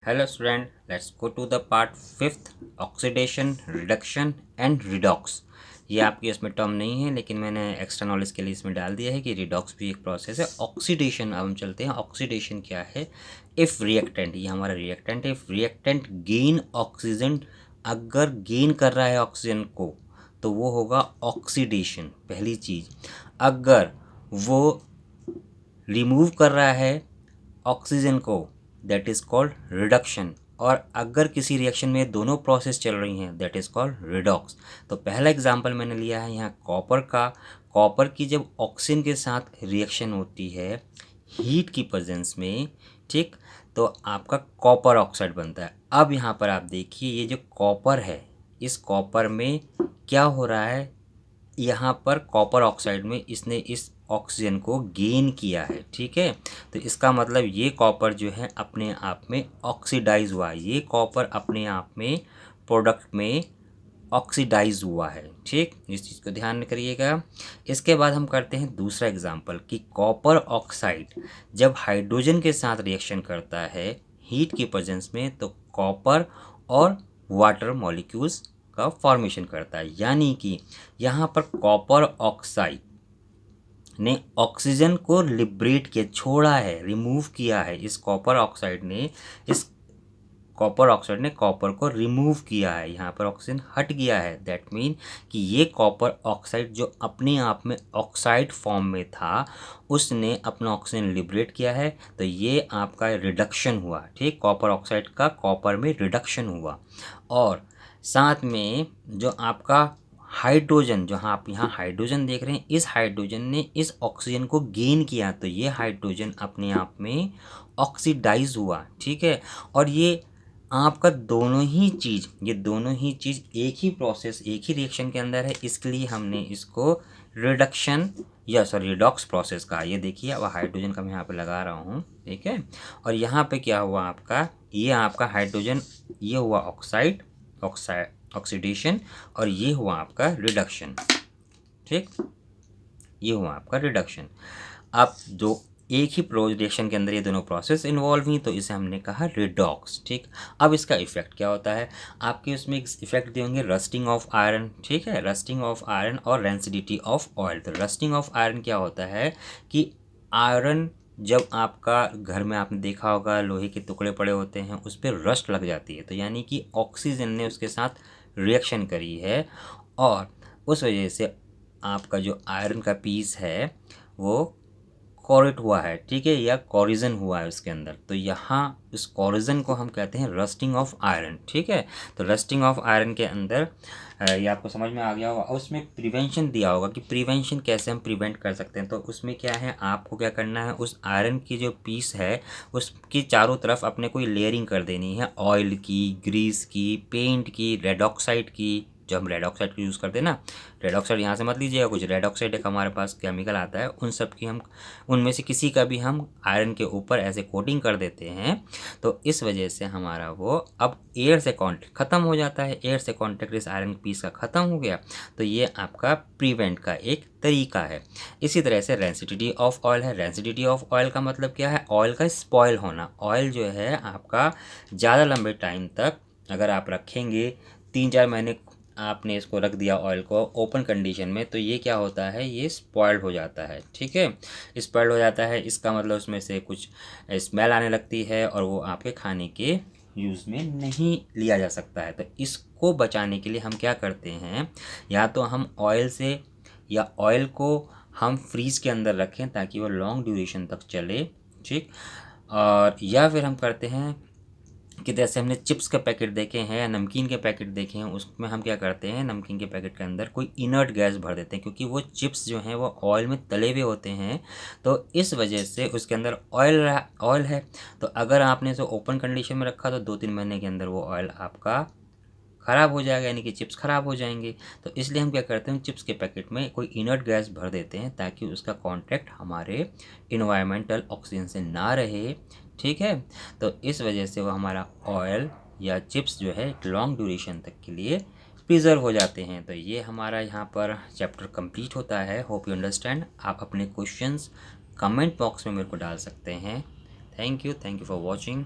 Hello student, let's go to the part 5th oxidation reduction and redox. ये आपकी इसमें term नहीं है लेकिन मैंने एक्स्ट्रा नॉलेज के लिए इसमें डाल दिया है कि रिडॉक्स भी एक प्रोसेस है। ऑक्सीडेशन, अब हम चलते हैं ऑक्सीडेशन क्या है। इफ़ रिएक्टेंट, ये हमारा रिएक्टेंट है, इफ़ रिएक्टेंट गेन ऑक्सीजन, अगर गेन कर रहा है ऑक्सीजन को तो वो होगा ऑक्सीडेशन। पहली चीज़, अगर वो रिमूव कर रहा है ऑक्सीजन को दैट इज़ कॉल्ड रिडक्शन। और अगर किसी रिएक्शन में दोनों प्रोसेस चल रही हैं दैट इज़ कॉल्ड रिडॉक्स। तो पहला एग्जांपल मैंने लिया है यहाँ कॉपर का। कॉपर की जब ऑक्सीजन के साथ रिएक्शन होती है हीट की प्रेजेंस में, ठीक, तो आपका कॉपर ऑक्साइड बनता है। अब यहाँ पर आप देखिए ये जो कॉपर है, इस कॉपर में क्या हो रहा है, यहाँ पर कॉपर ऑक्साइड में इसने इस ऑक्सीजन को गेन किया है, ठीक है। तो इसका मतलब ये कॉपर जो है अपने आप में ऑक्सीडाइज हुआ है, ये कॉपर अपने आप में प्रोडक्ट में ऑक्सीडाइज हुआ है, ठीक। इस चीज़ को ध्यान में करिएगा। इसके बाद हम करते हैं दूसरा एग्जांपल कि कॉपर ऑक्साइड जब हाइड्रोजन के साथ रिएक्शन करता है हीट की प्रेजेंस में तो कॉपर और वाटर मॉलिक्यूल्स का फॉर्मेशन करता है। यानी कि यहाँ पर कॉपर ऑक्साइड ने ऑक्सीजन को लिबरेट किया, छोड़ा है, रिमूव किया है। इस कॉपर ऑक्साइड ने कॉपर को रिमूव किया है, यहाँ पर ऑक्सीजन हट गया है। दैट मीन कि ये कॉपर ऑक्साइड जो अपने आप में ऑक्साइड फॉर्म में था उसने अपना ऑक्सीजन लिबरेट किया है, तो ये आपका रिडक्शन हुआ, ठीक। कॉपर ऑक्साइड का कॉपर में रिडक्शन हुआ। और साथ में जो आपका हाइड्रोजन, जो आप यहाँ हाइड्रोजन देख रहे हैं, इस हाइड्रोजन ने इस ऑक्सीजन को गेन किया, तो ये हाइड्रोजन अपने आप में ऑक्सीडाइज हुआ, ठीक है। और ये आपका दोनों ही चीज़ एक ही प्रोसेस, एक ही रिएक्शन के अंदर है, इसलिए हमने इसको रिडक्शन या रिडॉक्स प्रोसेस कहा। ये देखिए अब हाइड्रोजन का मैं यहाँ पे लगा रहा हूँ, ठीक है। और यहाँ पे क्या हुआ आपका, ये आपका हाइड्रोजन, ये हुआ ऑक्सीडेशन, और ये हुआ आपका रिडक्शन, ठीक। ये हुआ आपका रिडक्शन। अब जो एक ही रिएक्शन के अंदर ये दोनों प्रोसेस इन्वॉल्व हुई तो इसे हमने कहा रिडॉक्स, ठीक। अब इसका इफेक्ट क्या होता है, आपके उसमें एक इफेक्ट दिए होंगे रस्टिंग ऑफ आयरन, ठीक है, रस्टिंग ऑफ आयरन और रेंसिडिटी ऑफ ऑयल। तो रस्टिंग ऑफ आयरन क्या होता है कि आयरन जब आपका घर में आपने देखा होगा लोहे के टुकड़े पड़े होते हैं उस पर रस्ट लग जाती है, तो यानी कि ऑक्सीजन ने उसके साथ रिएक्शन करी है और उस वजह से आपका जो आयरन का पीस है वो कॉरेट हुआ है, ठीक है, या कॉरिजन हुआ है उसके अंदर। तो यहाँ इस कॉरिजन को हम कहते हैं रस्टिंग ऑफ आयरन, ठीक है। तो रस्टिंग ऑफ आयरन के अंदर ये आपको समझ में आ गया होगा। और उसमें प्रिवेंशन दिया होगा कि प्रिवेंशन कैसे हम प्रिवेंट कर सकते हैं। तो उसमें क्या है, आपको क्या करना है, उस आयरन की जो पीस है उसकी चारों तरफ अपने कोई लेयरिंग कर देनी है, ऑयल की, ग्रीस की, पेंट की, रेड ऑक्साइड की। जो हम रेड ऑक्साइड यूज़ करते हैं ना, रेड ऑक्साइड यहाँ से मत लीजिएगा, कुछ रेड ऑक्साइड एक हमारे पास केमिकल आता है, उन सब की हम उनमें से किसी का भी हम आयरन के ऊपर ऐसे कोटिंग कर देते हैं। तो इस वजह से हमारा वो अब एयर से कांटेक्ट ख़त्म हो जाता है, एयर से कांटेक्ट इस आयरन पीस का ख़त्म हो गया, तो ये आपका प्रिवेंट का एक तरीका है। इसी तरह से रेंसिडिटी ऑफ ऑयल है। रेंसिडिटी ऑफ ऑयल का मतलब क्या है, ऑयल का स्पॉयल होना। ऑयल जो है आपका ज़्यादा लंबे टाइम तक अगर आप रखेंगे, 3-4 महीने आपने इसको रख दिया ऑयल को ओपन कंडीशन में, तो ये क्या होता है, ये स्पॉइल्ड हो जाता है, ठीक है। स्पॉइल्ड हो जाता है, इसका मतलब उसमें से कुछ स्मेल आने लगती है और वो आपके खाने के यूज़ में नहीं लिया जा सकता है। तो इसको बचाने के लिए हम क्या करते हैं, या तो हम ऑयल से या ऑयल को हम फ्रीज़ के अंदर रखें ताकि वो लॉन्ग ड्यूरेशन तक चले, ठीक। और या फिर हम करते हैं कि जैसे हमने चिप्स के पैकेट देखे हैं या नमकीन के पैकेट देखे हैं, उसमें हम क्या करते हैं, नमकीन के पैकेट के अंदर कोई इनर्ट गैस भर देते हैं, क्योंकि वो चिप्स जो हैं वो ऑयल में तले हुए होते हैं, तो इस वजह से उसके अंदर ऑयल है। तो अगर आपने इसे ओपन कंडीशन में रखा तो 2-3 महीने के अंदर वो ऑयल आपका ख़राब हो जाएगा, यानी कि चिप्स ख़राब हो जाएंगे। तो इसलिए हम क्या करते हैं, चिप्स के पैकेट में कोई इनर्ट गैस भर देते हैं ताकि उसका कांटेक्ट हमारे इन्वायरमेंटल ऑक्सीजन से ना रहे, ठीक है। तो इस वजह से वो हमारा ऑयल या चिप्स जो है एक लॉन्ग ड्यूरेशन तक के लिए प्रिजर्व हो जाते हैं। तो ये हमारा यहाँ पर चैप्टर कंप्लीट होता है। Hope you understand. आप अपने क्वेश्चंस कमेंट बॉक्स में मेरे को डाल सकते हैं। Thank you for watching.